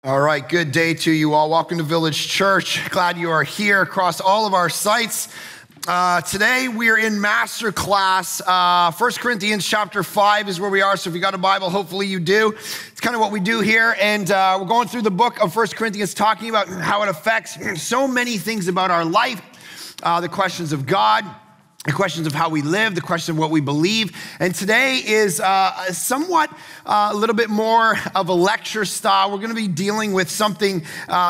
All right, good day to you all. Welcome to Village Church. Glad you are here across all of our sites. Today we are in Masterclass. 1 Corinthians chapter 5 is where we are. So if you got a Bible, hopefully you do. It's kind of what we do here. And we're going through the book of 1 Corinthians, talking about how it affects so many things about our life, the questions of God, the questions of how we live, the question of what we believe. And today is somewhat a little bit more of a lecture style. We're going to be dealing with something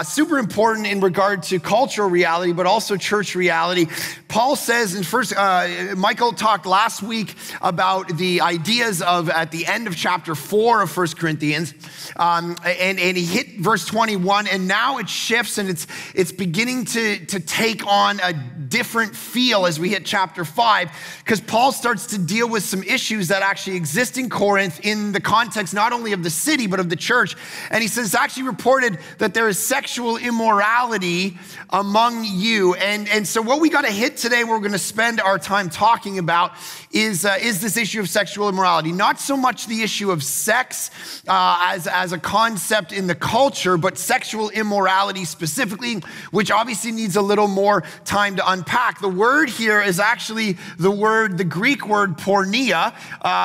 super important in regard to cultural reality, but also church reality. Paul says in Michael talked last week about the ideas of at the end of chapter 4 of 1 Corinthians, and he hit verse 21, and now it shifts and it's beginning to take on a different feel as we hit chapter 5, because Paul starts to deal with some issues that actually exist in Corinth in the context not only of the city, but of the church. And he says, it's actually reported that there is sexual immorality among you. And so what we got to hit today, we're going to spend our time talking about is this issue of sexual immorality. Not so much the issue of sex as a concept in the culture, but sexual immorality specifically, which obviously needs a little more time to unpack. The word here is actually the Greek word porneia,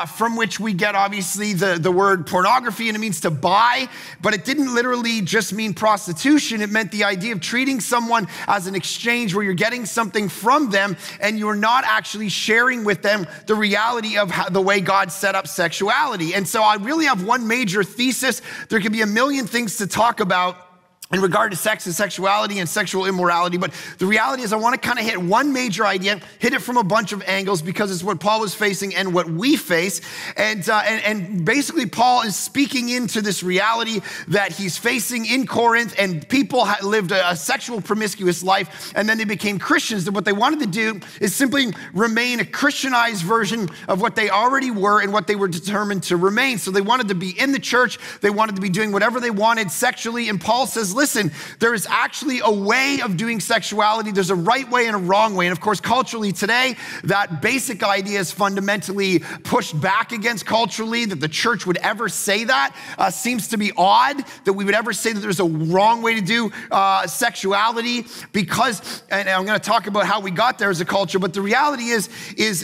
from which we get obviously the word pornography, and it means to buy, but it didn't literally just mean prostitution. It meant the idea of treating someone as an exchange where you're getting something from them and you're not actually sharing with them the reality of the way God set up sexuality. And so I really have one major thesis. There could be a million things to talk about in regard to sex and sexuality and sexual immorality. But the reality is I want to kind of hit one major idea, hit it from a bunch of angles, because it's what Paul was facing and what we face. And basically Paul is speaking into this reality that he's facing in Corinth, and people lived a sexual promiscuous life, and then they became Christians. And what they wanted to do is simply remain a Christianized version of what they already were and what they were determined to remain. So they wanted to be in the church. They wanted to be doing whatever they wanted sexually. And Paul says, listen, there is actually a way of doing sexuality. There's a right way and a wrong way. And of course, culturally today, that basic idea is fundamentally pushed back against culturally. That the church would ever say that seems to be odd, that we would ever say that there's a wrong way to do sexuality, because, and I'm going to talk about how we got there as a culture, but the reality is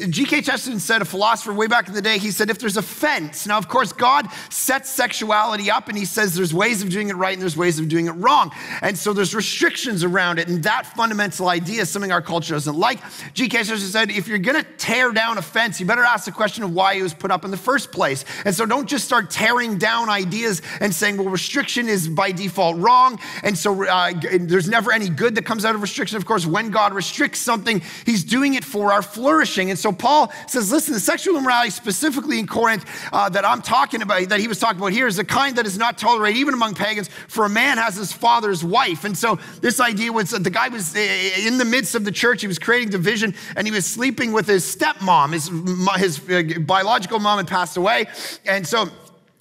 G.K. Chesterton said, a philosopher way back in the day, he said, if there's a fence, now of course God sets sexuality up and he says there's ways of doing it right and there's ways of doing it wrong. And so there's restrictions around it. And that fundamental idea is something our culture doesn't like. G.K. Chesterton said, if you're going to tear down a fence, you better ask the question of why it was put up in the first place. And so don't just start tearing down ideas and saying, well, restriction is by default wrong. And so there's never any good that comes out of restriction. Of course, when God restricts something, he's doing it for our flourishing. And so Paul says, listen, the sexual immorality specifically in Corinth that I'm talking about, that he was talking about here, is the kind that is not tolerated even among pagans, for a man has his father's wife. And so this idea was that the guy was in the midst of the church. He was creating division, and he was sleeping with his stepmom. His biological mom had passed away. And so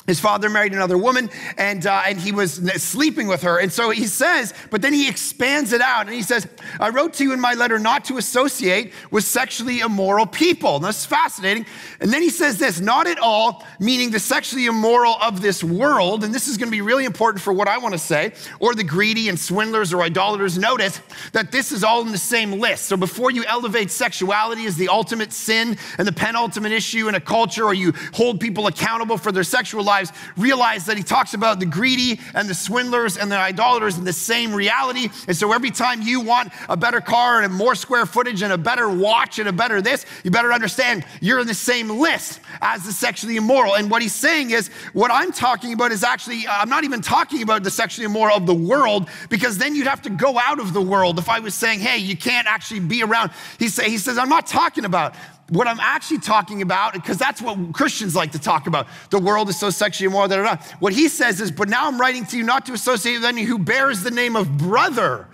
his father married another woman, and he was sleeping with her. And so he says, but then he expands it out, and he says, I wrote to you in my letter not to associate with sexually immoral people. And that's fascinating. And then he says this, not at all, meaning the sexually immoral of this world, and this is going to be really important for what I want to say, or the greedy and swindlers or idolaters. Notice that this is all in the same list. So before you elevate sexuality as the ultimate sin and the penultimate issue in a culture, or you hold people accountable for their sexual lives, realize that he talks about the greedy and the swindlers and the idolaters in the same reality. And so every time you want a better car and more square footage and a better watch and a better this, you better understand you're in the same list as the sexually immoral. And what he's saying is, what I'm talking about is actually, I'm not even talking about the sexually immoral of the world, because then you'd have to go out of the world if I was saying, hey, you can't actually be around. He says, I'm not talking about what I'm actually talking about, because that's what Christians like to talk about. The world is so sexually immoral, da, da, da. What he says is, but now I'm writing to you not to associate with any who bears the name of brother.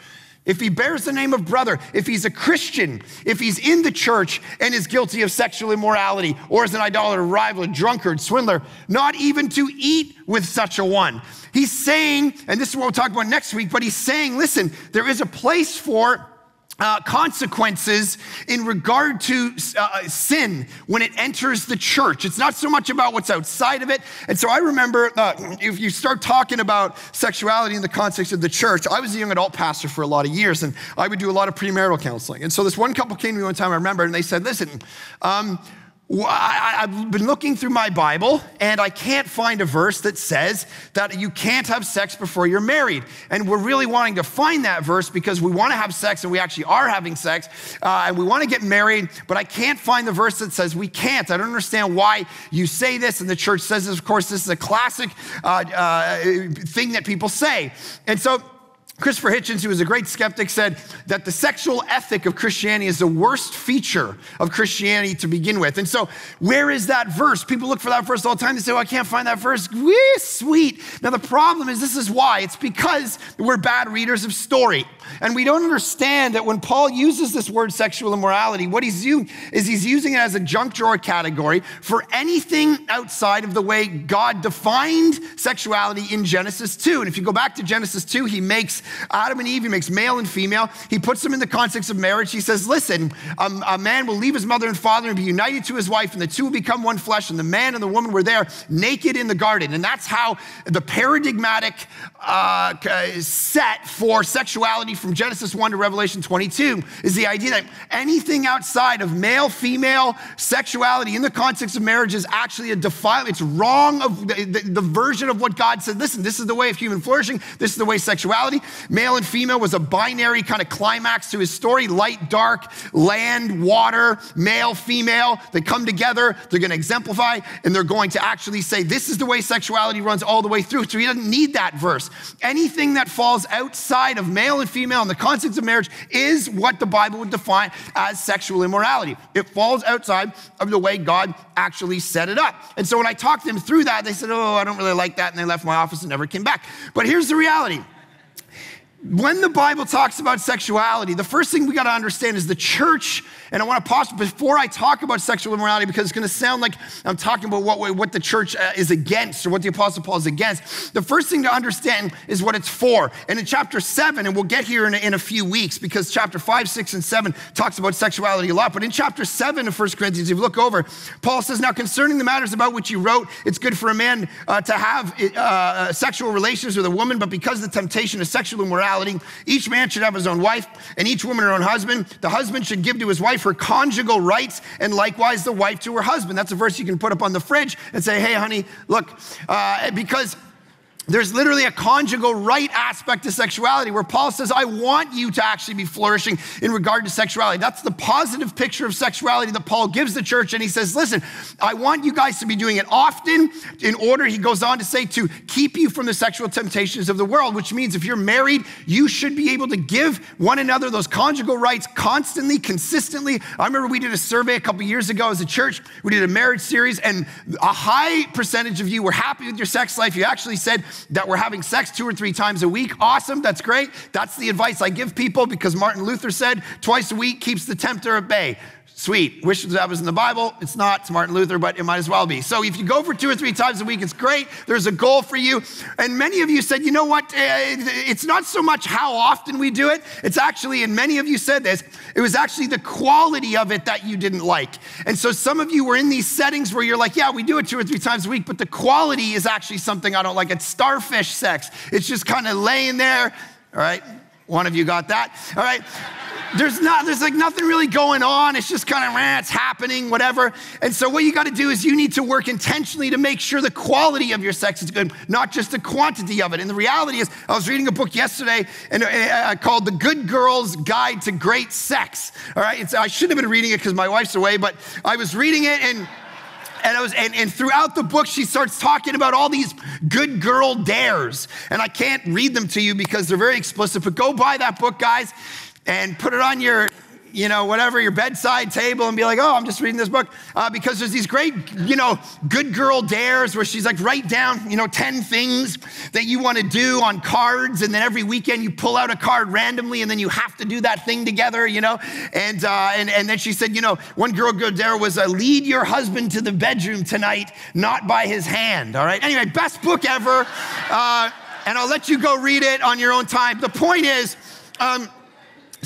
If he bears the name of brother, if he's a Christian, if he's in the church and is guilty of sexual immorality, or is an idolater, rival, a drunkard, swindler, not even to eat with such a one. He's saying, and this is what we'll talk about next week, but he's saying, listen, there is a place for consequences in regard to sin when it enters the church. It's not so much about what's outside of it. And so I remember if you start talking about sexuality in the context of the church, I was a young adult pastor for a lot of years, and I would do a lot of premarital counseling. And so this one couple came to me one time, I remember, and they said, listen, I've been looking through my Bible, and I can't find a verse that says that you can't have sex before you're married. And we're really wanting to find that verse because we want to have sex, and we actually are having sex, and we want to get married, but I can't find the verse that says we can't. I don't understand why you say this, and the church says this. Of course, this is a classic thing that people say. And so Christopher Hitchens, who was a great skeptic, said that the sexual ethic of Christianity is the worst feature of Christianity to begin with. And so where is that verse? People look for that verse all the time. They say, oh, I can't find that verse. Wee, sweet. Now, the problem is, this is why. It's because we're bad readers of story. And we don't understand that when Paul uses this word sexual immorality, what he's doing is he's using it as a junk drawer category for anything outside of the way God defined sexuality in Genesis 2. And if you go back to Genesis 2, he makes Adam and Eve, he makes male and female. He puts them in the context of marriage. He says, listen, a man will leave his mother and father and be united to his wife, and the two will become one flesh. And the man and the woman were there naked in the garden. And that's how the paradigmatic set for sexuality from Genesis 1 to Revelation 22 is the idea that anything outside of male-female sexuality in the context of marriage is actually a defilement. It's wrong of the version of what God said. Listen, this is the way of human flourishing. This is the way sexuality. Male and female was a binary kind of climax to his story. Light, dark, land, water, male, female. They come together. They're going to exemplify, and they're going to actually say, this is the way sexuality runs all the way through. So he doesn't need that verse. Anything that falls outside of male and female in the context of marriage is what the Bible would define as sexual immorality. It falls outside of the way God actually set it up. And so when I talked them through that, they said, oh, I don't really like that. And they left my office and never came back. But here's the reality. When the Bible talks about sexuality, the first thing we got to understand is the church, and I want to pause before I talk about sexual immorality, because it's going to sound like I'm talking about what the church is against, or what the Apostle Paul is against. The first thing to understand is what it's for. And in chapter 7, and we'll get here in a few weeks, because chapter 5, 6, and 7 talks about sexuality a lot, but in chapter 7 of 1 Corinthians, if you look over, Paul says, now concerning the matters about which you wrote, it's good for a man to have sexual relations with a woman, but because of the temptation of sexual immorality, each man should have his own wife, and each woman her own husband. The husband should give to his wife her conjugal rights, and likewise the wife to her husband. That's a verse you can put up on the fridge and say, hey, honey, look, because there's literally a conjugal right aspect to sexuality where Paul says, I want you to actually be flourishing in regard to sexuality. That's the positive picture of sexuality that Paul gives the church. And he says, listen, I want you guys to be doing it often in order, he goes on to say, to keep you from the sexual temptations of the world, which means if you're married, you should be able to give one another those conjugal rights constantly, consistently. I remember we did a survey a couple years ago as a church. We did a marriage series, and a high percentage of you were happy with your sex life. You actually said that we're having sex 2 or 3 times a week. Awesome, that's great. That's the advice I give people, because Martin Luther said twice a week keeps the tempter at bay. Sweet, wish that was in the Bible. It's not, it's Martin Luther, but it might as well be. So if you go for 2 or 3 times a week, it's great. There's a goal for you. And many of you said, you know what? It's not so much how often we do it. It's actually, and many of you said this, it was actually the quality of it that you didn't like. And so some of you were in these settings where you're like, yeah, we do it 2 or 3 times a week, but the quality is actually something I don't like. It's starfish sex. It's just kind of laying there. All right, one of you got that. All right. There's like nothing really going on. It's just kind of, it's happening, whatever. And so what you got to do is you need to work intentionally to make sure the quality of your sex is good, not just the quantity of it. And the reality is, I was reading a book yesterday called The Good Girl's Guide to Great Sex. All right, I shouldn't have been reading it because my wife's away, but I was reading it, and throughout the book, she starts talking about all these good girl dares. And I can't read them to you because they're very explicit, but go buy that book, guys, and put it on your, your bedside table and be like, oh, I'm just reading this book. Because there's these great, good girl dares where she's like, write down, 10 things that you want to do on cards. And then every weekend you pull out a card randomly and then you have to do that thing together, And then she said, one girl dare was lead your husband to the bedroom tonight, not by his hand. All right. Anyway, best book ever. And I'll let you go read it on your own time. The point is,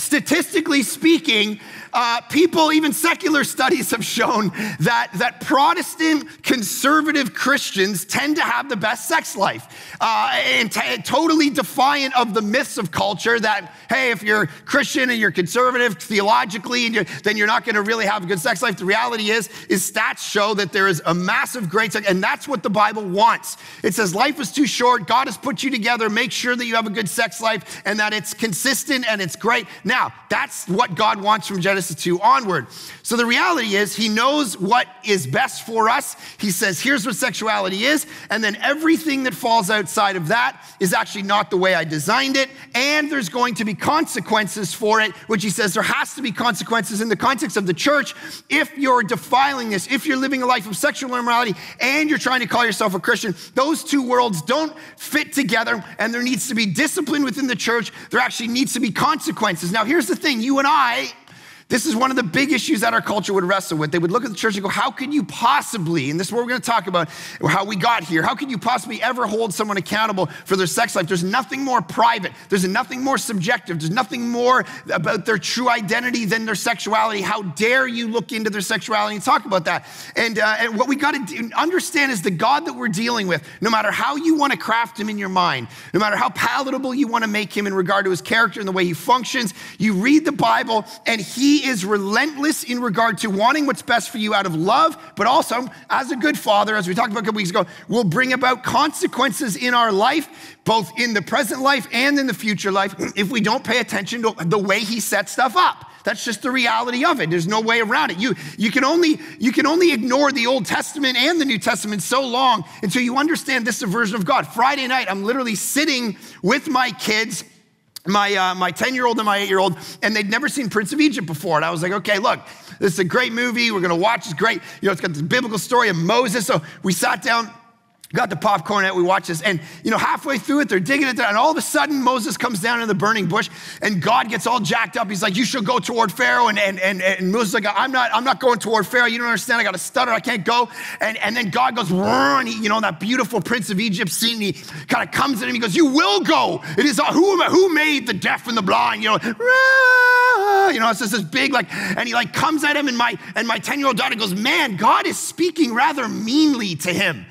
statistically speaking, people, even secular studies have shown that Protestant conservative Christians tend to have the best sex life. And totally defiant of the myths of culture that, hey, if you're Christian and you're conservative theologically, then you're not gonna really have a good sex life. The reality is stats show that there is a massive great sex, and that's what the Bible wants. It says life is too short, God has put you together, make sure that you have a good sex life and that it's consistent and it's great. Now, that's what God wants from Genesis 2 onward. So the reality is he knows what is best for us. He says, here's what sexuality is, and then everything that falls outside of that is actually not the way I designed it, and there's going to be consequences for it, which he says there has to be consequences in the context of the church. If you're defiling this, if you're living a life of sexual immorality and you're trying to call yourself a Christian, those two worlds don't fit together, and there needs to be discipline within the church. There actually needs to be consequences. Now, here's the thing, you and I, this is one of the big issues that our culture would wrestle with. They would look at the church and go, how could you possibly, and this is what we're gonna talk about, how we got here, how could you possibly ever hold someone accountable for their sex life? There's nothing more private, there's nothing more subjective, there's nothing more about their true identity than their sexuality. How dare you look into their sexuality and talk about that? And what we gotta understand is the God that we're dealing with, no matter how you wanna craft him in your mind, no matter how palatable you wanna make him in regard to his character and the way he functions, you read the Bible and he is relentless in regard to wanting what's best for you out of love, but also as a good father, as we talked about a couple weeks ago, will bring about consequences in our life, both in the present life and in the future life, if we don't pay attention to the way he sets stuff up. That's just the reality of it. There's no way around it. You can only ignore the Old Testament and the New Testament so long until you understand this version of God. Friday night, I'm literally sitting with my kids, my 10-year-old and my 8-year-old, and they'd never seen Prince of Egypt before. And I was like, okay, look, this is a great movie. We're gonna watch, it's great. You know, it's got this biblical story of Moses. So we sat down, got the popcorn out, we watched this, and halfway through it, they're digging it down, and all of a sudden, Moses comes down in the burning bush, and God gets all jacked up. He's like, you should go toward Pharaoh, and Moses is like, I'm not going toward Pharaoh. You don't understand, I got a stutter, I can't go. And then God goes, and that beautiful Prince of Egypt scene, he kind of comes in him, he goes, you will go. It is, who made the deaf and the blind, it's just this big, and he comes at him, and my 10-year-old daughter goes, man, God is speaking rather meanly to him.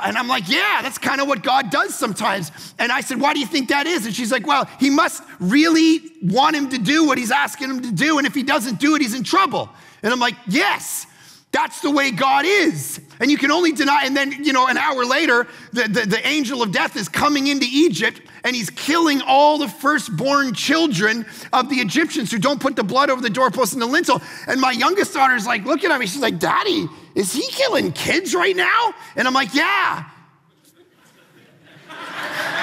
And I'm like, yeah, that's kind of what God does sometimes. And I said, why do you think that is? And she's like, well, he must really want him to do what he's asking him to do. And if he doesn't do it, he's in trouble. And I'm like, yes, that's the way God is. And you can only deny, and then, an hour later, the angel of death is coming into Egypt, and he's killing all the firstborn children of the Egyptians who don't put the blood over the doorpost and the lintel. And my youngest daughter's like, looking at me, she's like, Daddy, is he killing kids right now? And I'm like, yeah.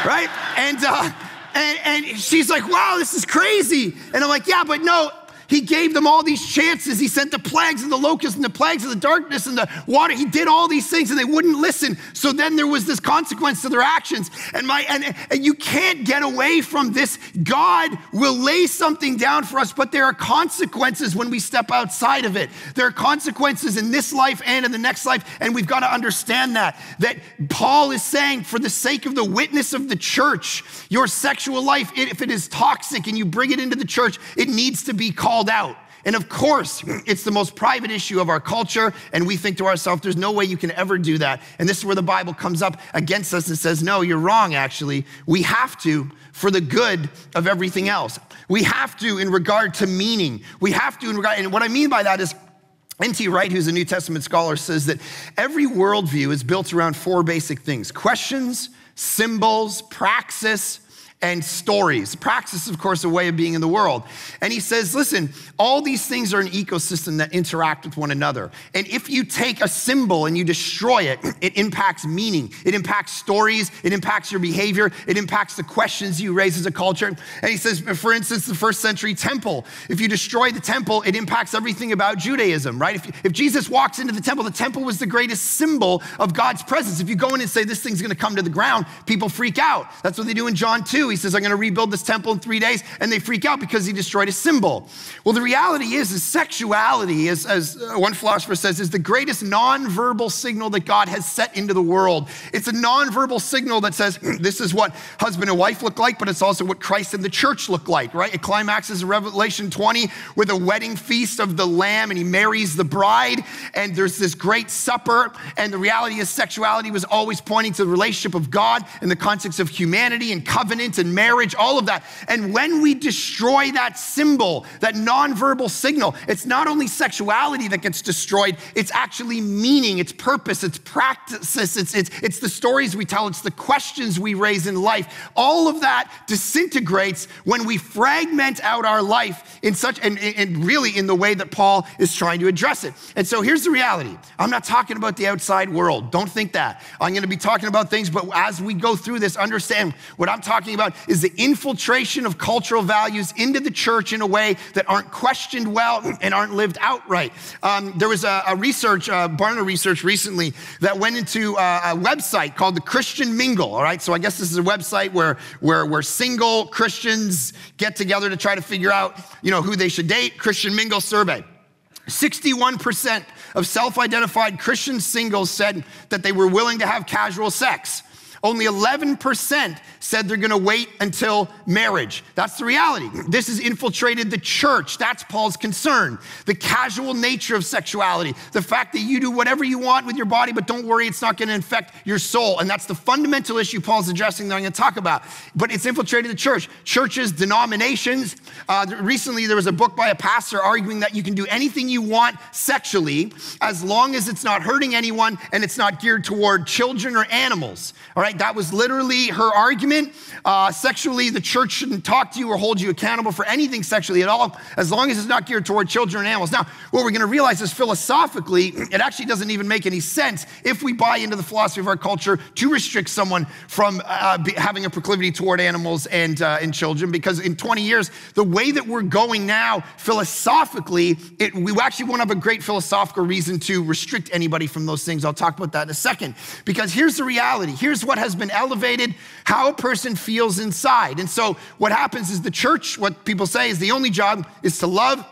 Right? And she's like, wow, this is crazy. And I'm like, yeah, but no, he gave them all these chances. He sent the plagues and the locusts and the plagues of the darkness and the water. He did all these things and they wouldn't listen. So then there was this consequence to their actions. And you can't get away from this. God will lay something down for us, but there are consequences when we step outside of it. There are consequences in this life and in the next life, and we've got to understand that Paul is saying, for the sake of the witness of the church, your sexual life, if it is toxic and you bring it into the church, it needs to be called out. And of course, it's the most private issue of our culture, and we think to ourselves, there's no way you can ever do that. And this is where the Bible comes up against us and says, no, you're wrong, actually. We have to, for the good of everything else. We have to in regard to meaning. We have to in regard, and what I mean by that is, N.T. Wright, who's a New Testament scholar, says that every worldview is built around four basic things: questions, symbols, praxis, and stories. Praxis, of course, a way of being in the world. And he says, listen, all these things are an ecosystem that interact with one another. And if you take a symbol and you destroy it, it impacts meaning. It impacts stories. It impacts your behavior. It impacts the questions you raise as a culture. And he says, for instance, the first century temple, if you destroy the temple, it impacts everything about Judaism, right? If Jesus walks into the temple was the greatest symbol of God's presence. If you go in and say, this thing's gonna come to the ground, people freak out. That's what they do in John 2. He says, I'm going to rebuild this temple in 3 days. And they freak out because he destroyed a symbol. Well, the reality is sexuality, as one philosopher says, is the greatest nonverbal signal that God has set into the world. It's a nonverbal signal that says, this is what husband and wife look like, but it's also what Christ and the church look like, right? It climaxes in Revelation 20 with a wedding feast of the Lamb, and he marries the bride, and there's this great supper. And the reality is sexuality was always pointing to the relationship of God in the context of humanity and covenant and marriage, all of that. And when we destroy that symbol, that nonverbal signal, it's not only sexuality that gets destroyed, it's actually meaning, it's purpose, it's practices, it's the stories we tell, it's the questions we raise in life. All of that disintegrates when we fragment out our life in such, and really in the way that Paul is trying to address it. And so here's the reality. I'm not talking about the outside world. Don't think that. I'm going to be talking about things, but as we go through this, understand what I'm talking about is the infiltration of cultural values into the church in a way that aren't questioned well and aren't lived out right. There was a research, Barna research recently that went into a website called the Christian Mingle, all right? So I guess this is a website where single Christians get together to try to figure out, who they should date. Christian Mingle survey. 61% of self-identified Christian singles said that they were willing to have casual sex. Only 11% said they're gonna wait until marriage. That's the reality. This has infiltrated the church. That's Paul's concern. The casual nature of sexuality. The fact that you do whatever you want with your body, but don't worry, it's not gonna infect your soul. And that's the fundamental issue Paul's addressing that I'm gonna talk about. But it's infiltrated the church. Churches, denominations. Recently, there was a book by a pastor arguing that you can do anything you want sexually as long as it's not hurting anyone and it's not geared toward children or animals. All right, that was literally her argument. Sexually, the church shouldn't talk to you or hold you accountable for anything sexually at all, as long as it's not geared toward children and animals. Now, what we're gonna realize is philosophically, it actually doesn't even make any sense if we buy into the philosophy of our culture to restrict someone from having a proclivity toward animals and children, because in 20 years, the way that we're going now, philosophically, we actually won't have a great philosophical reason to restrict anybody from those things. I'll talk about that in a second, because here's the reality. Here's what has been elevated, how a person feels inside. And so what happens is the church, what people say is the only job is to love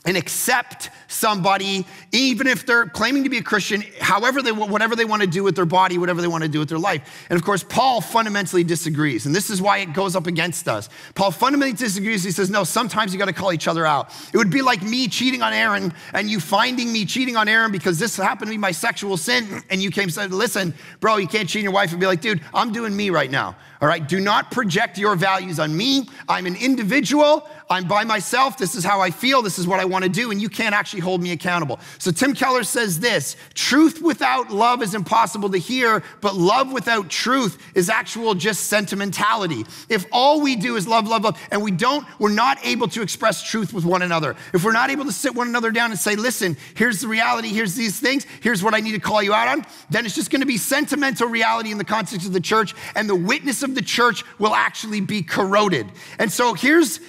and accept somebody, even if they're claiming to be a Christian, whatever they want to do with their body, whatever they want to do with their life. And of course, Paul fundamentally disagrees, and this is why it goes up against us. Paul fundamentally disagrees. He says, no, sometimes you got to call each other out. It would be like me cheating on Aaron and you finding me cheating on Aaron because this happened to be my sexual sin, and you came and said, listen, bro, you can't cheat on your wife, and be like, dude, I'm doing me right now. All right, do not project your values on me. I'm an individual. I'm by myself. This is how I feel. This is what I want to do. And you can't actually hold me accountable. So Tim Keller says this: truth without love is impossible to hear, but love without truth is actual just sentimentality. If all we do is love, love, love, and we're not able to express truth with one another. If we're not able to sit one another down and say, listen, here's the reality, here's these things, here's what I need to call you out on, then it's just going to be sentimental reality in the context of the church, and the witness of the church will actually be corroded. And so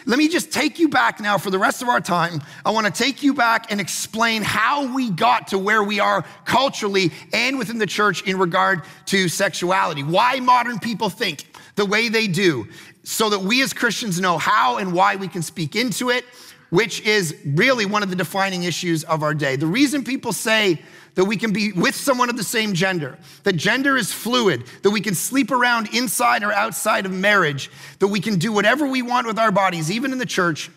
let me just take you back now for the rest of our time. I want to take you back and explain how we got to where we are culturally and within the church in regard to sexuality. Why modern people think the way they do, so that we as Christians know how and why we can speak into it, which is really one of the defining issues of our day. The reason people say that we can be with someone of the same gender, that gender is fluid, that we can sleep around inside or outside of marriage, that we can do whatever we want with our bodies, even in the church,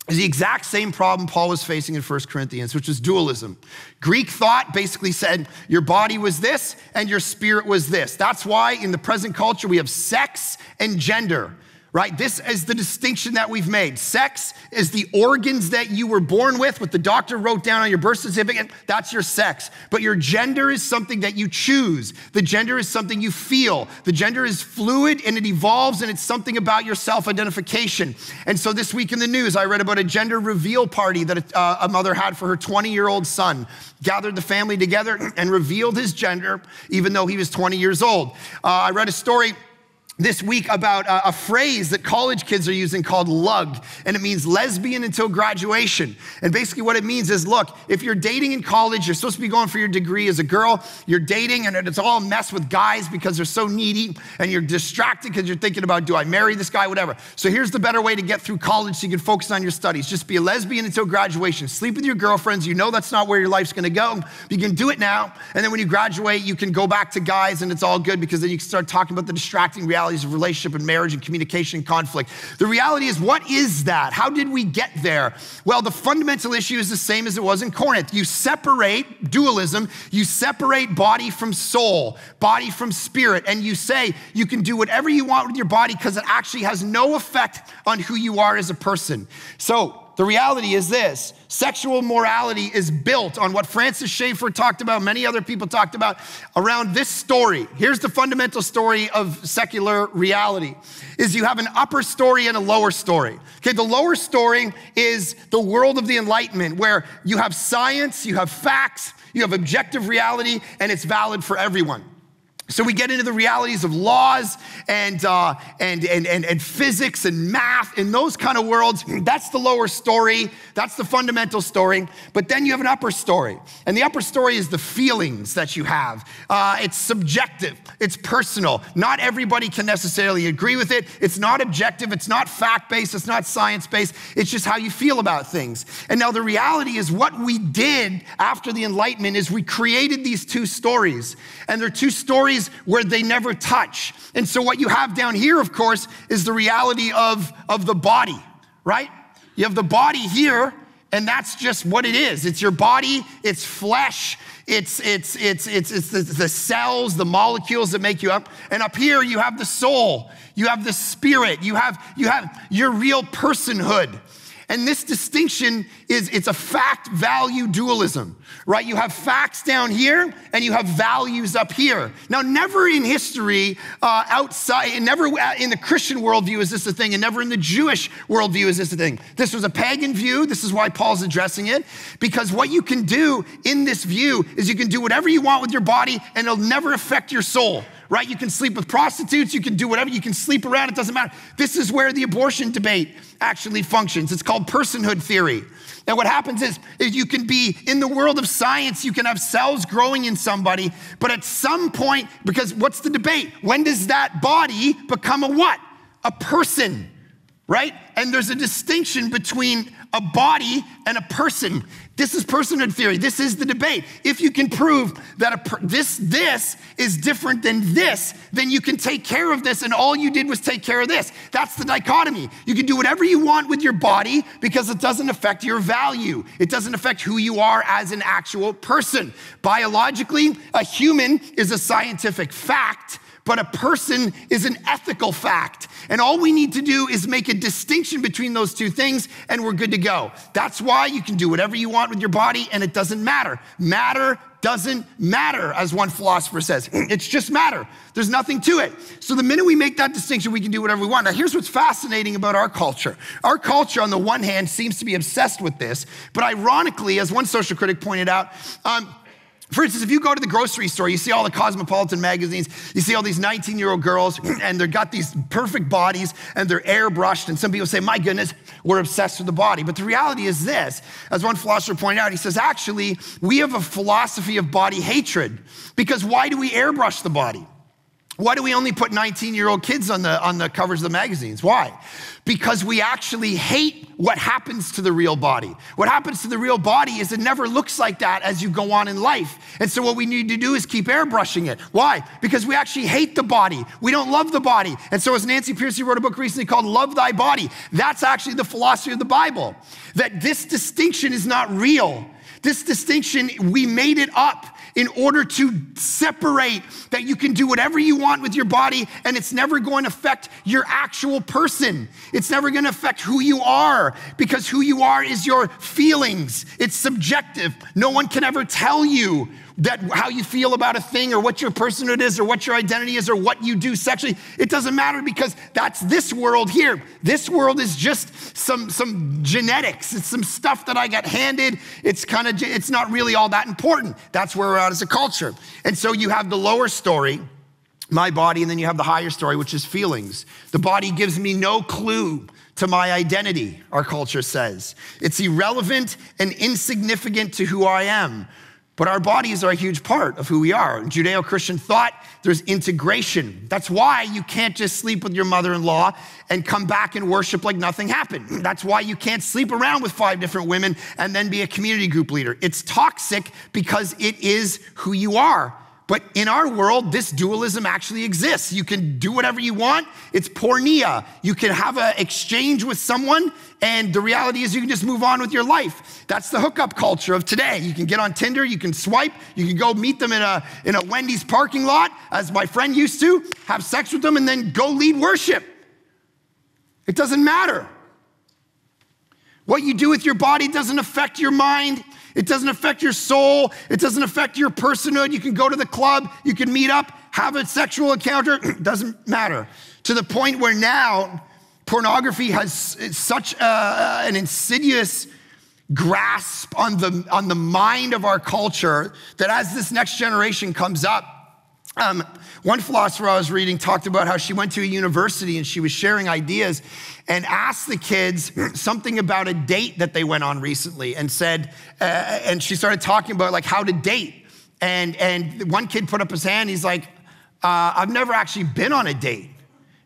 is the exact same problem Paul was facing in 1 Corinthians, which was dualism. Greek thought basically said your body was this and your spirit was this. That's why in the present culture we have sex and gender. Right? This is the distinction that we've made. Sex is the organs that you were born with, what the doctor wrote down on your birth certificate. That's your sex. But your gender is something that you choose. The gender is something you feel. The gender is fluid and it evolves, and it's something about your self-identification. And so this week in the news, I read about a gender reveal party that a mother had for her 20-year-old son. Gathered the family together and revealed his gender, even though he was 20 years old. I read a story this week about a phrase that college kids are using called lug, and it means lesbian until graduation. And basically what it means is, look, if you're dating in college, you're supposed to be going for your degree as a girl, you're dating, and it's all a mess with guys because they're so needy, and you're distracted because you're thinking about, do I marry this guy, whatever. So here's the better way to get through college so you can focus on your studies. Just be a lesbian until graduation. Sleep with your girlfriends. You know that's not where your life's gonna go. You can do it now, and then when you graduate, you can go back to guys, and it's all good because then you can start talking about the distracting reality of relationship and marriage and communication and conflict. The reality is, what is that? How did we get there? Well, the fundamental issue is the same as it was in Corinth. You separate dualism, you separate body from soul, body from spirit, and you say you can do whatever you want with your body because it actually has no effect on who you are as a person. So the reality is this: sexual morality is built on what Francis Schaeffer talked about, many other people talked about, around this story. Here's the fundamental story of secular reality, is you have an upper story and a lower story. Okay, the lower story is the world of the Enlightenment, where you have science, you have facts, you have objective reality, and it's valid for everyone. So we get into the realities of laws and physics and math and those kind of worlds. That's the lower story. That's the fundamental story. But then you have an upper story. And the upper story is the feelings that you have. It's subjective. It's personal. Not everybody can necessarily agree with it. It's not objective. It's not fact-based. It's not science-based. It's just how you feel about things. And now the reality is, what we did after the Enlightenment is we created these two stories. And they're two stories where they never touch. And so what you have down here, of course, is the reality of the body, right? You have the body here, and that's just what it is. It's your body, it's flesh, it's the cells, the molecules that make you up. And up here, you have the soul, you have the spirit, you have your real personhood. And this distinction it's a fact-value dualism, right? You have facts down here and you have values up here. Now, never in history never in the Christian worldview is this a thing, and never in the Jewish worldview is this a thing. This was a pagan view. This is why Paul's addressing it, because what you can do in this view is you can do whatever you want with your body and it'll never affect your soul. Right? You can sleep with prostitutes, you can do whatever, you can sleep around, it doesn't matter. This is where the abortion debate actually functions. It's called personhood theory. And what happens is you can be in the world of science, you can have cells growing in somebody, but at some point, because what's the debate? When does that body become a what? A person, right? And there's a distinction between a body and a person. This is personhood theory. This is the debate. If you can prove that this is different than this, then you can take care of this, and all you did was take care of this. That's the dichotomy. You can do whatever you want with your body because it doesn't affect your value. It doesn't affect who you are as an actual person. Biologically, a human is a scientific fact, but a person is an ethical fact. And all we need to do is make a distinction between those two things, and we're good to go. That's why you can do whatever you want with your body, and it doesn't matter. Matter doesn't matter, as one philosopher says. It's just matter. There's nothing to it. So the minute we make that distinction, we can do whatever we want. Now, here's what's fascinating about our culture. Our culture, on the one hand, seems to be obsessed with this, but ironically, as one social critic pointed out, for instance, if you go to the grocery store, you see all the Cosmopolitan magazines, you see all these 19-year-old girls, and they've got these perfect bodies, and they're airbrushed, and some people say, my goodness, we're obsessed with the body. But the reality is this, as one philosopher pointed out, he says, actually, we have a philosophy of body hatred, because why do we airbrush the body? Why do we only put 19-year-old kids on the covers of the magazines? Why? Because we actually hate what happens to the real body. What happens to the real body is it never looks like that as you go on in life. And so what we need to do is keep airbrushing it. Why? Because we actually hate the body. We don't love the body. And so as Nancy Pearcey wrote a book recently called Love Thy Body, that's actually the philosophy of the Bible. That this distinction is not real. This distinction, we made it up in order to separate that you can do whatever you want with your body and it's never going to affect your actual person. It's never going to affect who you are, because who you are is your feelings. It's subjective. No one can ever tell you that how you feel about a thing or what your personhood is or what your identity is or what you do sexually. It doesn't matter, because that's this world here. This world is just some genetics. It's some stuff that I got handed. It's not really all that important. That's where we're at as a culture. And so you have the lower story, my body, and then you have the higher story, which is feelings. The body gives me no clue to my identity, our culture says. It's irrelevant and insignificant to who I am. But our bodies are a huge part of who we are. In Judeo-Christian thought, there's integration. That's why you can't just sleep with your mother-in-law and come back and worship like nothing happened. That's why you can't sleep around with 5 different women and then be a community group leader. It's toxic because it is who you are. But in our world, this dualism actually exists. You can do whatever you want. It's porneia. You can have an exchange with someone, and the reality is you can just move on with your life. That's the hookup culture of today. You can get on Tinder, you can swipe, you can go meet them in a Wendy's parking lot, as my friend used to, have sex with them, and then go lead worship. It doesn't matter. What you do with your body doesn't affect your mind. It doesn't affect your soul. It doesn't affect your personhood. You can go to the club, you can meet up, have a sexual encounter. It doesn't matter. To the point where now pornography has such an insidious grasp on the mind of our culture that as this next generation comes up, one philosopher I was reading talked about how she went to a university and she was sharing ideas and asked the kids something about a date that they went on recently and said, and she started talking about like how to date. And one kid put up his hand, he's like, I've never actually been on a date.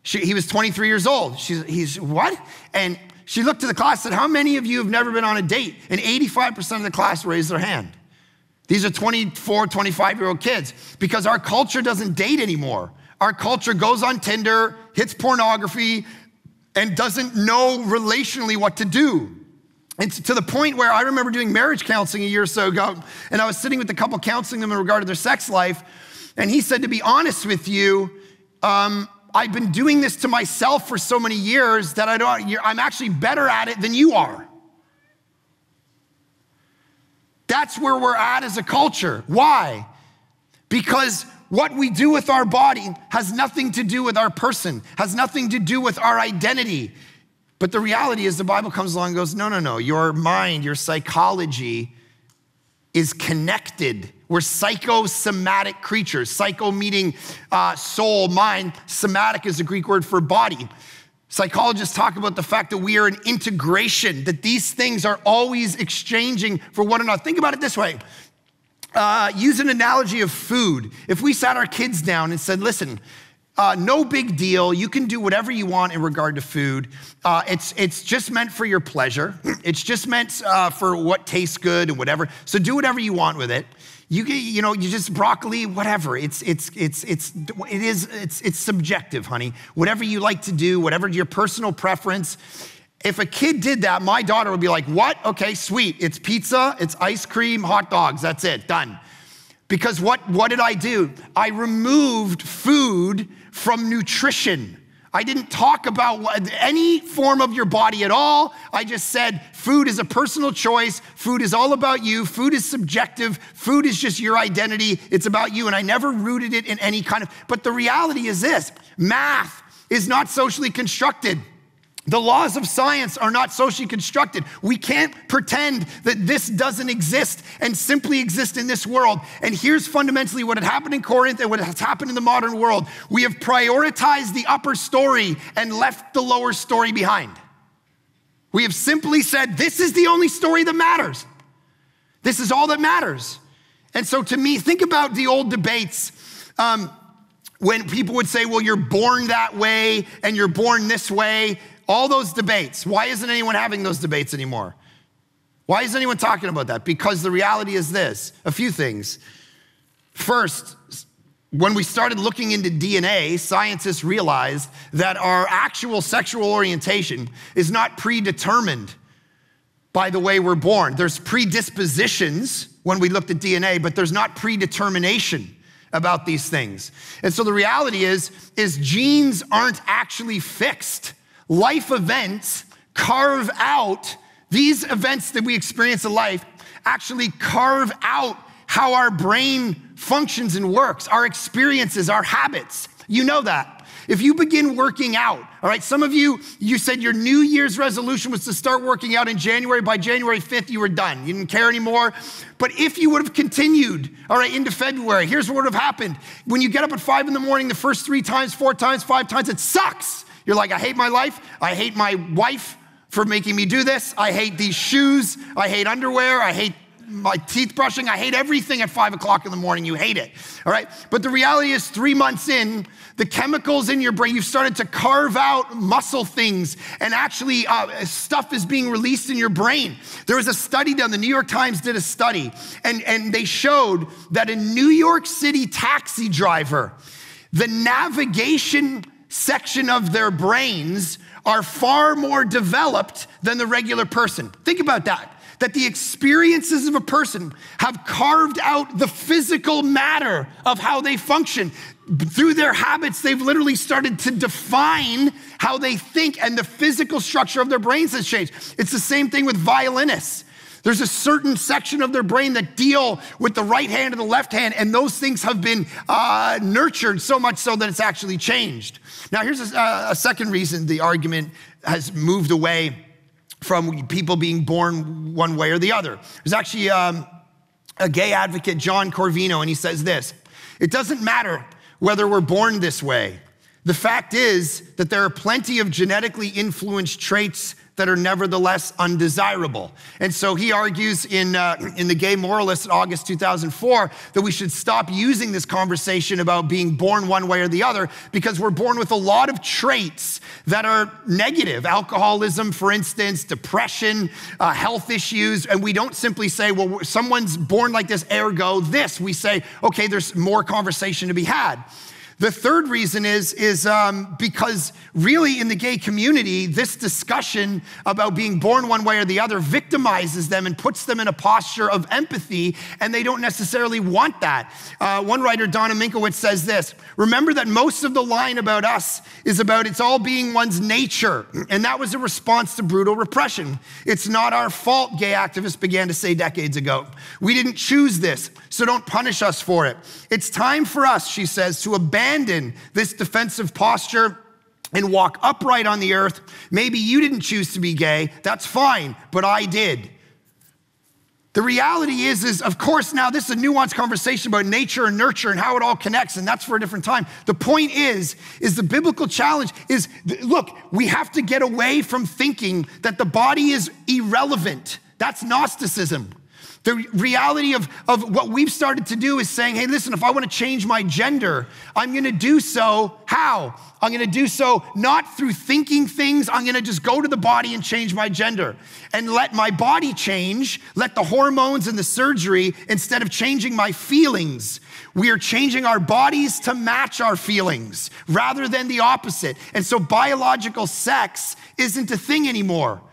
He was 23 years old. He's what? And she looked to the class and said, how many of you have never been on a date? And 85% of the class raised their hand. These are 24, 25-year-old kids because our culture doesn't date anymore. Our culture goes on Tinder, hits pornography, and doesn't know relationally what to do. And to the point where I remember doing marriage counseling a year or so ago, and I was sitting with a couple counseling them in regard to their sex life, and he said, to be honest with you, I've been doing this to myself for so many years that I'm actually better at it than you are. That's where we're at as a culture. Why? Because what we do with our body has nothing to do with our person, has nothing to do with our identity. But the reality is the Bible comes along and goes, no. Your mind, your psychology is connected. We're psychosomatic creatures. Psycho meaning soul, mind. Somatic is a Greek word for body. Psychologists talk about the fact that we are an integration, that these things are always exchanging for one another. Think about it this way. Use an analogy of food. If we sat our kids down and said, listen, no big deal. You can do whatever you want in regard to food. It's just meant for your pleasure. It's just meant for what tastes good and whatever. So do whatever you want with it. You just broccoli, whatever. It's subjective, honey. Whatever you like to do, whatever your personal preference. If a kid did that, my daughter would be like, what? Okay, sweet. It's pizza, it's ice cream, hot dogs. That's it, done. Because what did I do? I removed food from nutrition. I didn't talk about any form of your body at all. I just said food is a personal choice. Food is all about you. Food is subjective. Food is just your identity. It's about you. And I never rooted it in any kind of, but the reality is this, math is not socially constructed. The laws of science are not socially constructed. We can't pretend that this doesn't exist and simply exist in this world. And here's fundamentally what had happened in Corinth and what has happened in the modern world. We have prioritized the upper story and left the lower story behind. We have simply said, this is the only story that matters. This is all that matters. And so to me, think about the old debates when people would say, well, you're born that way and you're born this way. All those debates. Why isn't anyone having those debates anymore? Why isn't anyone talking about that? Because the reality is this, a few things. First, when we started looking into DNA, scientists realized that our actual sexual orientation is not predetermined by the way we're born. There's predispositions when we looked at DNA, but there's not predetermination about these things. And so the reality is genes aren't actually fixed. Life events carve out, these events that we experience in life actually carve out how our brain functions and works, our experiences, our habits. You know that. If you begin working out, all right, some of you said your New Year's resolution was to start working out in January. By January 5th, you were done. You didn't care anymore. But if you would have continued, all right, into February, here's what would have happened. When you get up at 5 in the morning, the first 3 times, 4 times, 5 times, it sucks. You're like, I hate my life. I hate my wife for making me do this. I hate these shoes. I hate underwear. I hate my teeth brushing. I hate everything at 5 o'clock in the morning. You hate it, all right? But the reality is 3 months in, the chemicals in your brain, you've started to carve out muscle things, and actually stuff is being released in your brain. There was a study done, the New York Times did a study, and they showed that a New York City taxi driver, the navigation section of their brains are far more developed than the regular person. Think about that the experiences of a person have carved out the physical matter of how they function. Through their habits, they've literally started to define how they think, and the physical structure of their brains has changed. It's the same thing with violinists. There's a certain section of their brain that deal with the right hand and the left hand, and those things have been nurtured so much so that it's actually changed. Now, here's a second reason the argument has moved away from people being born one way or the other. There's actually a gay advocate, John Corvino, and he says this: it doesn't matter whether we're born this way. The fact is that there are plenty of genetically influenced traits that are nevertheless undesirable. And so he argues in the Gay Moralist in August 2004 that we should stop using this conversation about being born one way or the other, because we're born with a lot of traits that are negative. Alcoholism, for instance, depression, health issues. And we don't simply say, well, someone's born like this, ergo this. We say, okay, there's more conversation to be had. The third reason is because really in the gay community, this discussion about being born one way or the other victimizes them and puts them in a posture of empathy, and they don't necessarily want that. One writer, Donna Minkowitz, says this: remember that most of the line about us is about it's all being one's nature, and that was a response to brutal repression. It's not our fault, gay activists began to say decades ago. We didn't choose this, so don't punish us for it. It's time for us, she says, to abandon this defensive posture and walk upright on the earth. Maybe you didn't choose to be gay. That's fine, but I did. The reality is of course, now this is a nuanced conversation about nature and nurture and how it all connects, and that's for a different time. The point is the biblical challenge is, look, we have to get away from thinking that the body is irrelevant. That's Gnosticism. The reality of what we've started to do is saying, hey, listen, if I want to change my gender, I'm going to do so how? I'm going to do so not through thinking things. I'm going to just go to the body and change my gender and let my body change, let the hormones and the surgery, instead of changing my feelings. We are changing our bodies to match our feelings rather than the opposite. And so biological sex isn't a thing anymore.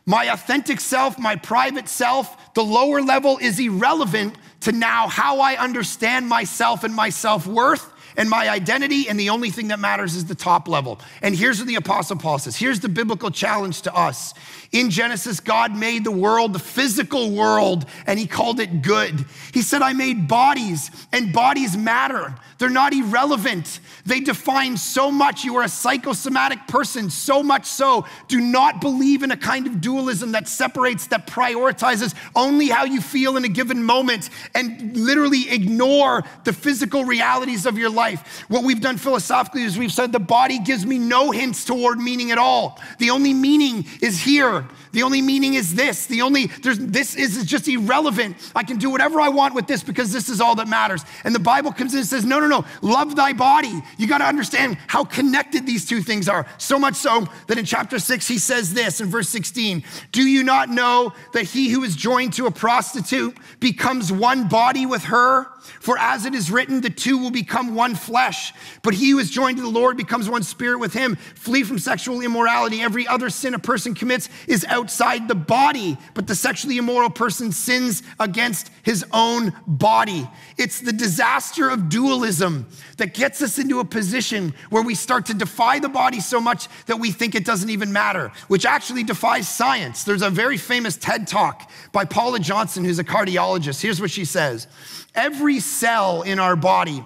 My authentic self, my private self, the lower level is irrelevant to now how I understand myself and my self-worth and my identity, and the only thing that matters is the top level. And here's what the Apostle Paul says. Here's the biblical challenge to us. In Genesis, God made the world, the physical world, and he called it good. He said, I made bodies, and bodies matter. They're not irrelevant. They define so much. You are a psychosomatic person, so much so. Do not believe in a kind of dualism that separates, that prioritizes only how you feel in a given moment and literally ignore the physical realities of your life. What we've done philosophically is we've said the body gives me no hints toward meaning at all. The only meaning is here. The only meaning is this. This is just irrelevant. I can do whatever I want with this because this is all that matters. And the Bible comes in and says, no, love thy body. You got to understand how connected these two things are. So much so that in chapter 6, he says this in verse 16, do you not know that he who is joined to a prostitute becomes one body with her? For as it is written, the two will become one flesh. But he who is joined to the Lord becomes one spirit with him. Flee from sexual immorality. Every other sin a person commits is outside the body, but the sexually immoral person sins against his own body. It's the disaster of dualism that gets us into a position where we start to defy the body so much that we think it doesn't even matter, which actually defies science. There's a very famous TED Talk by Paula Johnson, who's a cardiologist. Here's what she says. Every cell in our body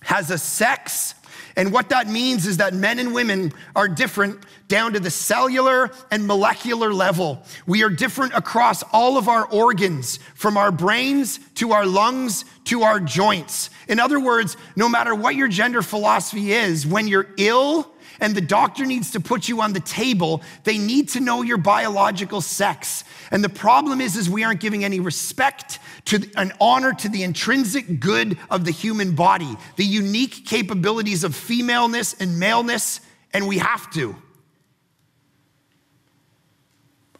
has a sex And what that means is that men and women are different down to the cellular and molecular level. We are different across all of our organs, from our brains to our lungs to our joints. In other words, no matter what your gender philosophy is, when you're ill and the doctor needs to put you on the table, they need to know your biological sex. And the problem is we aren't giving any respect to and honor to the intrinsic good of the human body, the unique capabilities of femaleness and maleness, and we have to.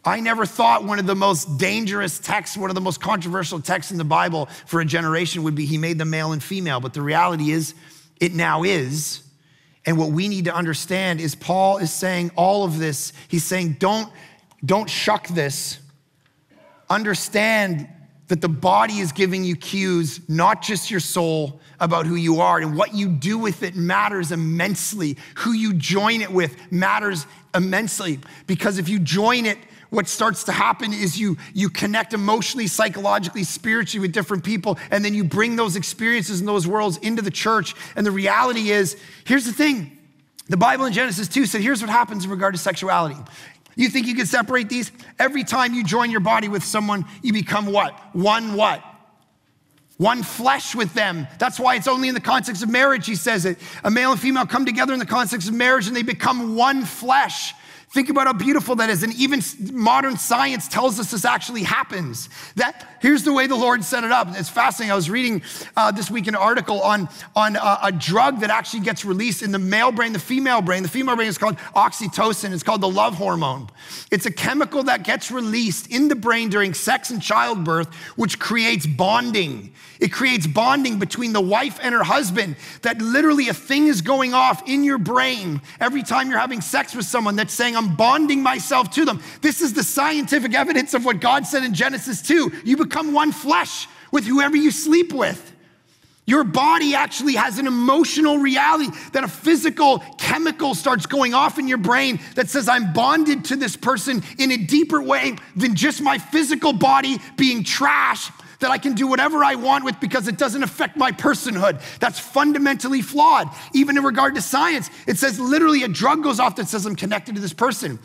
I never thought one of the most dangerous texts, one of the most controversial texts in the Bible for a generation would be he made them male and female, but the reality is it now is. And what we need to understand is Paul is saying all of this. He's saying, don't shuck this. Understand that the body is giving you cues, not just your soul, about who you are. And what you do with it matters immensely. Who you join it with matters immensely. Because if you join it, what starts to happen is you connect emotionally, psychologically, spiritually with different people, and then you bring those experiences and those worlds into the church. And the reality is, here's the thing. The Bible in Genesis 2 said, here's what happens in regard to sexuality. You think you can separate these? Every time you join your body with someone, you become what? One flesh with them. That's why it's only in the context of marriage, he says it. A male and female come together in the context of marriage and they become one flesh. Think about how beautiful that is. And even modern science tells us this actually happens. Here's the way the Lord set it up. It's fascinating. I was reading this week an article on a drug that actually gets released in the male brain, the female brain. The female brain is called oxytocin. It's called the love hormone. It's a chemical that gets released in the brain during sex and childbirth, which creates bonding. It creates bonding between the wife and her husband, that literally a thing is going off in your brain every time you're having sex with someone that's saying, I'm bonding myself to them. This is the scientific evidence of what God said in Genesis 2. You become one flesh with whoever you sleep with. Your body actually has an emotional reality that a physical chemical starts going off in your brain that says, I'm bonded to this person in a deeper way than just my physical body being trash that I can do whatever I want with because it doesn't affect my personhood. That's fundamentally flawed. Even in regard to science, it says literally a drug goes off that says I'm connected to this person.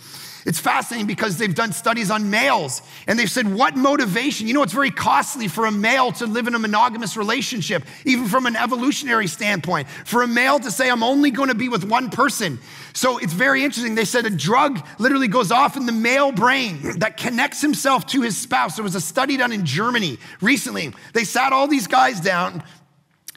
It's fascinating because they've done studies on males and they've said what motivation, it's very costly for a male to live in a monogamous relationship, even from an evolutionary standpoint, for a male to say I'm only going to be with one person. So it's very interesting. They said a drug literally goes off in the male brain that connects himself to his spouse. There was a study done in Germany recently. They sat all these guys down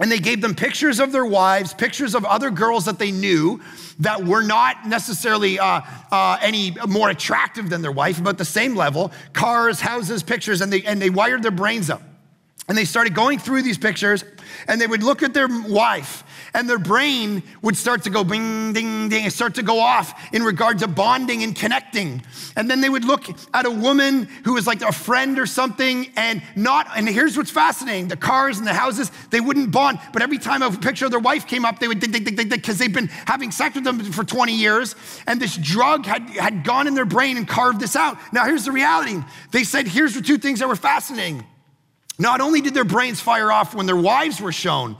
and they gave them pictures of their wives, pictures of other girls that they knew that were not necessarily any more attractive than their wife, about the same level, cars, houses, pictures, and they wired their brains up. And they started going through these pictures and they would look at their wife and their brain would start to go bing, ding, ding, and start to go off in regard to bonding and connecting. And then they would look at a woman who was like a friend or something and here's what's fascinating, the cars and the houses, they wouldn't bond, but every time a picture of their wife came up, they would ding, ding, ding, ding, because they've been having sex with them for 20 years and this drug had gone in their brain and carved this out. Now here's the reality. They said, here's the two things that were fascinating. Not only did their brains fire off when their wives were shown,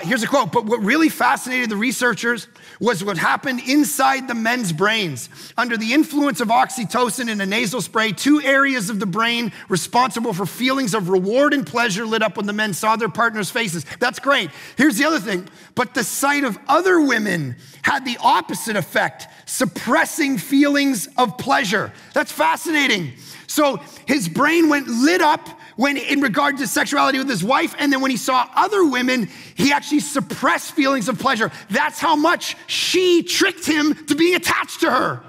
here's a quote, but what really fascinated the researchers was what happened inside the men's brains. Under the influence of oxytocin in a nasal spray, 2 areas of the brain responsible for feelings of reward and pleasure lit up when the men saw their partner's faces. That's great. Here's the other thing, but the sight of other women had the opposite effect, suppressing feelings of pleasure. That's fascinating. So his brain went lit up when in regard to sexuality with his wife, and then when he saw other women, he actually suppressed feelings of pleasure. That's how much she tricked him to being attached to her.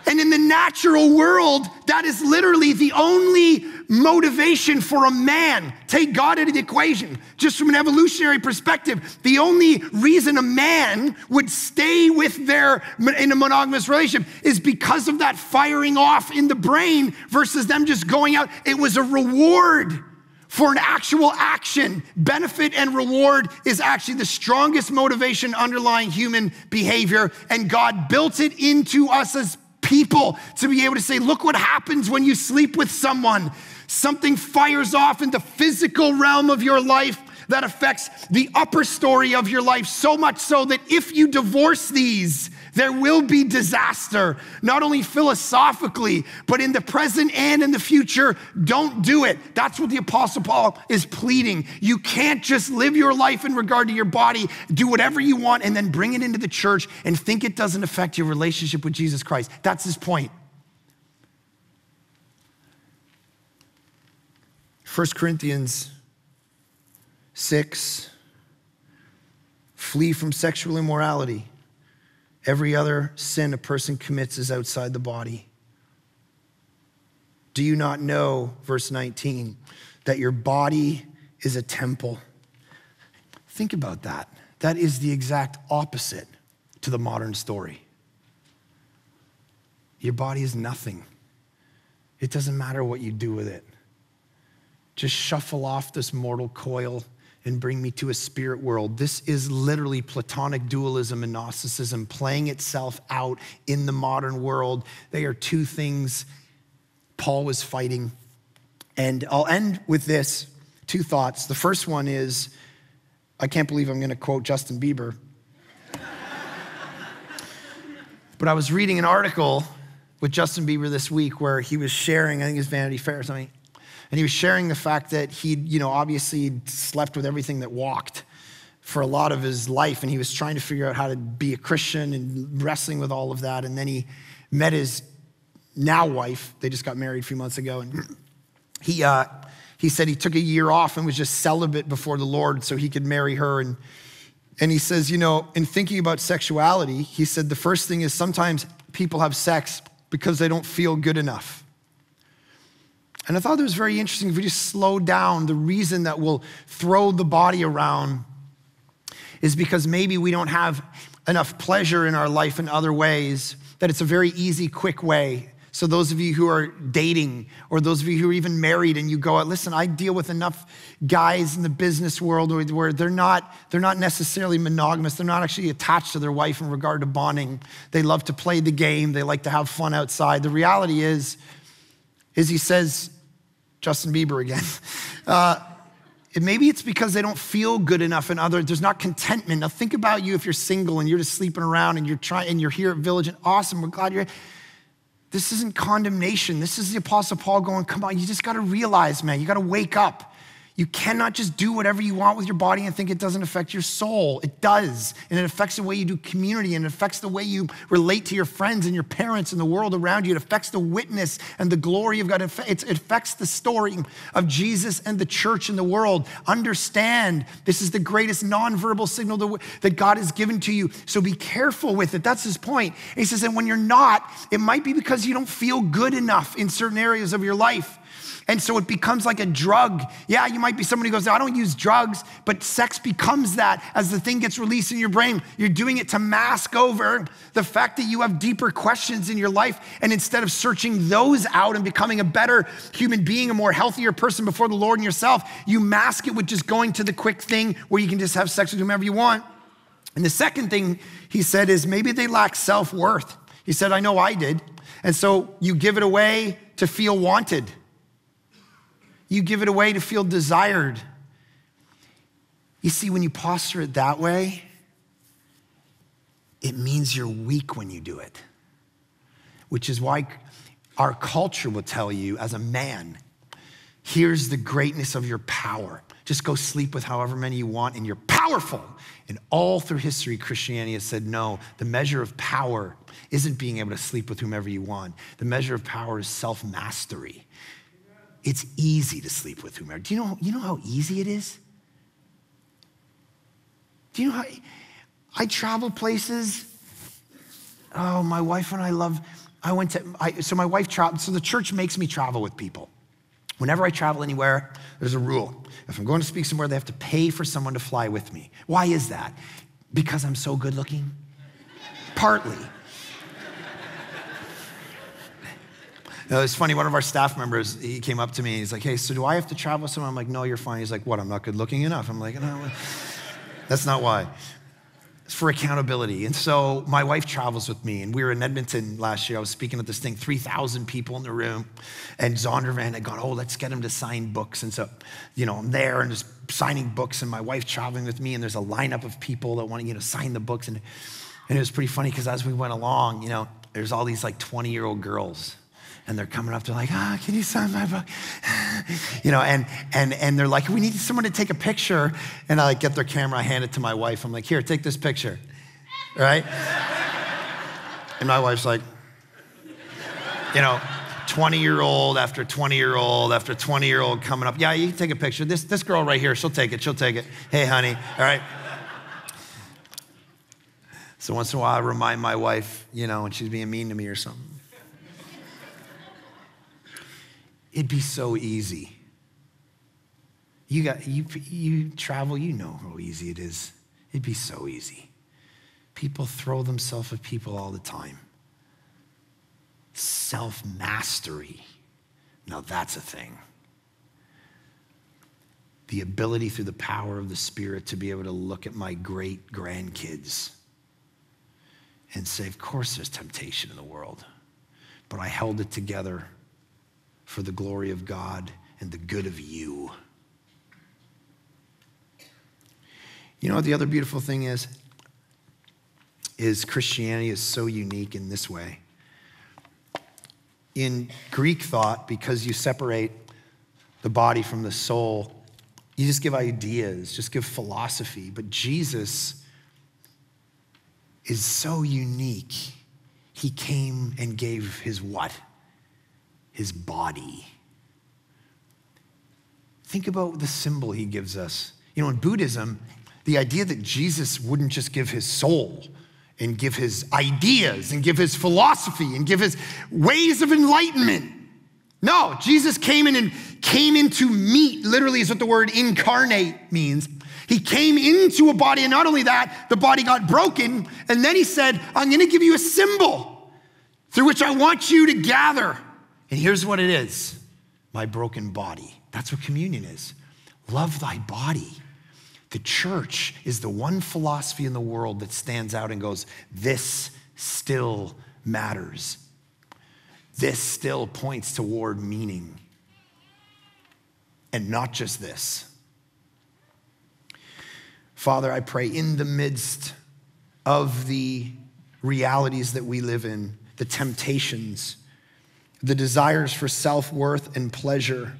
And in the natural world, that is literally the only motivation for a man. Take God out of the equation. Just from an evolutionary perspective, the only reason a man would stay in a monogamous relationship is because of that firing off in the brain versus them just going out. It was a reward for an actual action. Benefit and reward is actually the strongest motivation underlying human behavior, and God built it into us as people to be able to say, look what happens when you sleep with someone. Something fires off in the physical realm of your life that affects the upper story of your life, so much so that if you divorce these, there will be disaster, not only philosophically, but in the present and in the future. Don't do it. That's what the Apostle Paul is pleading. You can't just live your life in regard to your body, do whatever you want, and then bring it into the church and think it doesn't affect your relationship with Jesus Christ. That's his point. 1 Corinthians 6, flee from sexual immorality. Every other sin a person commits is outside the body. Do you not know, verse 19, that your body is a temple? Think about that. That is the exact opposite to the modern story. Your body is nothing. It doesn't matter what you do with it. Just shuffle off this mortal coil and bring me to a spirit world. This is literally Platonic dualism and Gnosticism playing itself out in the modern world. They are two things Paul was fighting. And I'll end with this, two thoughts. The first one is, I can't believe I'm gonna quote Justin Bieber. But I was reading an article with Justin Bieber this week where he was sharing, I think it's Vanity Fair or something, and he was sharing the fact that he'd, obviously slept with everything that walked for a lot of his life, and he was trying to figure out how to be a Christian and wrestling with all of that. And then he met his now wife. They just got married a few months ago, and he said he took a year off and was just celibate before the Lord so he could marry her. And he says, in thinking about sexuality, he said the first thing is sometimes people have sex because they don't feel good enough. And I thought it was very interesting if we just slow down. The reason that we'll throw the body around is because maybe we don't have enough pleasure in our life in other ways, that it's a very easy, quick way. So those of you who are dating, or those of you who are even married and you go out, listen, I deal with enough guys in the business world where they're not necessarily monogamous. They're not actually attached to their wife in regard to bonding. They love to play the game. They like to have fun outside. The reality is he says, Justin Bieber again, maybe it's because they don't feel good enough in other, there's not contentment. Now think about you if you're single and you're just sleeping around and you're here at Village, and awesome, we're glad you're here. This isn't condemnation. This is the Apostle Paul going, come on, you just gotta realize, man, you gotta wake up. You cannot just do whatever you want with your body and think it doesn't affect your soul. It does, and it affects the way you do community, and it affects the way you relate to your friends and your parents and the world around you. It affects the witness and the glory of God. It affects the story of Jesus and the church in the world. Understand, this is the greatest nonverbal signal that God has given to you, so be careful with it. That's his point. And he says, and when you're not, it might be because you don't feel good enough in certain areas of your life. And so it becomes like a drug. Yeah, you might be somebody who goes, I don't use drugs, but sex becomes that as the thing gets released in your brain. You're doing it to mask over the fact that you have deeper questions in your life. And instead of searching those out and becoming a better human being, a more healthier person before the Lord and yourself, you mask it with just going to the quick thing where you can just have sex with whomever you want. And the second thing he said is maybe they lack self-worth. He said, I know I did. And so you give it away to feel wanted. You give it away to feel desired. You see, when you posture it that way, it means you're weak when you do it, which is why our culture will tell you as a man, here's the greatness of your power. Just go sleep with however many you want and you're powerful. And all through history, Christianity has said, no, the measure of power isn't being able to sleep with whomever you want. The measure of power is self-mastery. It's easy to sleep with whomever. Do you know how easy it is? Do you know how, I travel places. Oh, my wife and so my wife traveled, so the church makes me travel with people. Whenever I travel anywhere, there's a rule. If I'm going to speak somewhere, they have to pay for someone to fly with me. Why is that? Because I'm so good looking? Partly. It's funny, one of our staff members, he came up to me and he's like, hey, so do I have to travel with someone? I'm like, no, you're fine. He's like, what, I'm not good looking enough? I'm like, no, that's not why. for accountability. And so my wife travels with me, and we were in Edmonton last year. I was speaking at this thing, 3,000 people in the room, and Zondervan had gone, let's get him to sign books. And so, I'm there and just signing books, and my wife traveling with me, and there's a lineup of people that want to, sign the books. And it was pretty funny because as we went along, there's all these like 20-year-old girls, and they're coming up, they're like, can you sign my book? And they're like, we need someone to take a picture. And I like get their camera, I hand it to my wife. I'm like, here, take this picture, right? And my wife's like, 20-year-old after 20-year-old after 20-year-old coming up. Yeah, you can take a picture. This girl right here, she'll take it. Hey, honey, all right? So once in a while, I remind my wife, when she's being mean to me or something. It'd be so easy. You travel, you know how easy it is. It'd be so easy. People throw themselves at people all the time. Self-mastery. Now that's a thing. The ability through the power of the Spirit to be able to look at my great grandkids and say, of course there's temptation in the world, but I held it together for the glory of God and the good of you. You know what the other beautiful thing is Christianity is so unique in this way. In Greek thought, because you separate the body from the soul, you just give ideas, just give philosophy. But Jesus is so unique. He came and gave his what? His body. Think about the symbol he gives us. In Buddhism, the idea that Jesus wouldn't just give his soul and give his ideas and give his philosophy and give his ways of enlightenment. No, Jesus came into meat, literally is what the word incarnate means. He came into a body, and not only that, the body got broken, and then he said, I'm gonna give you a symbol through which I want you to gather. And here's what it is, my broken body. That's what communion is. Love thy body. The church is the one philosophy in the world that stands out and goes, this still matters. This still points toward meaning. And not just this. Father, I pray in the midst of the realities that we live in, the temptations, the desires for self-worth and pleasure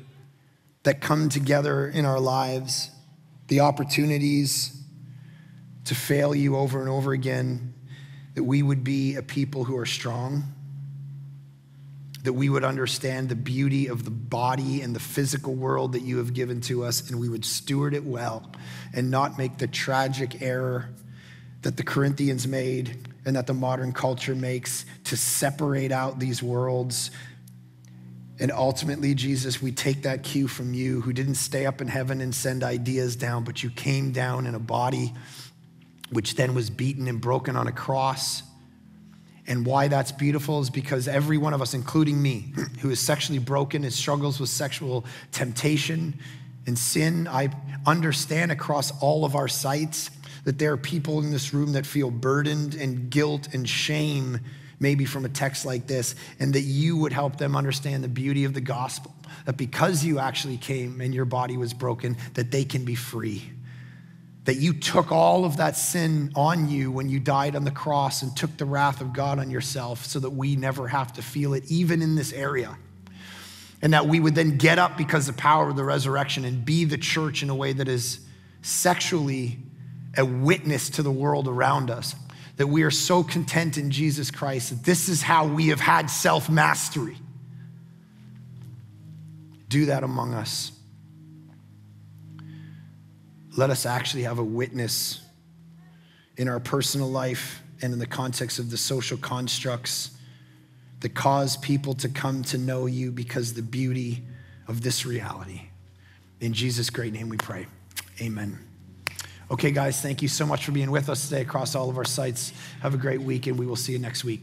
that come together in our lives, the opportunities to fail you over and over again, that we would be a people who are strong, that we would understand the beauty of the body and the physical world that you have given to us, and we would steward it well and not make the tragic error that the Corinthians made and that the modern culture makes to separate out these worlds. And ultimately, Jesus, we take that cue from you, who didn't stay up in heaven and send ideas down, but you came down in a body which then was beaten and broken on a cross. And why that's beautiful is because every one of us, including me, who is sexually broken and struggles with sexual temptation and sin, I understand across all of our sites that there are people in this room that feel burdened and guilt and shame, maybe from a text like this, and that you would help them understand the beauty of the gospel, that because you actually came and your body was broken, that they can be free. That you took all of that sin on you when you died on the cross and took the wrath of God on yourself so that we never have to feel it, even in this area. And that we would then get up because of the power of the resurrection and be the church in a way that is sexually a witness to the world around us. That we are so content in Jesus Christ that this is how we have had self-mastery. Do that among us. Let us actually have a witness in our personal life and in the context of the social constructs that cause people to come to know you because of the beauty of this reality. In Jesus' great name we pray, amen. Okay, guys, thank you so much for being with us today across all of our sites. Have a great week, and we will see you next week.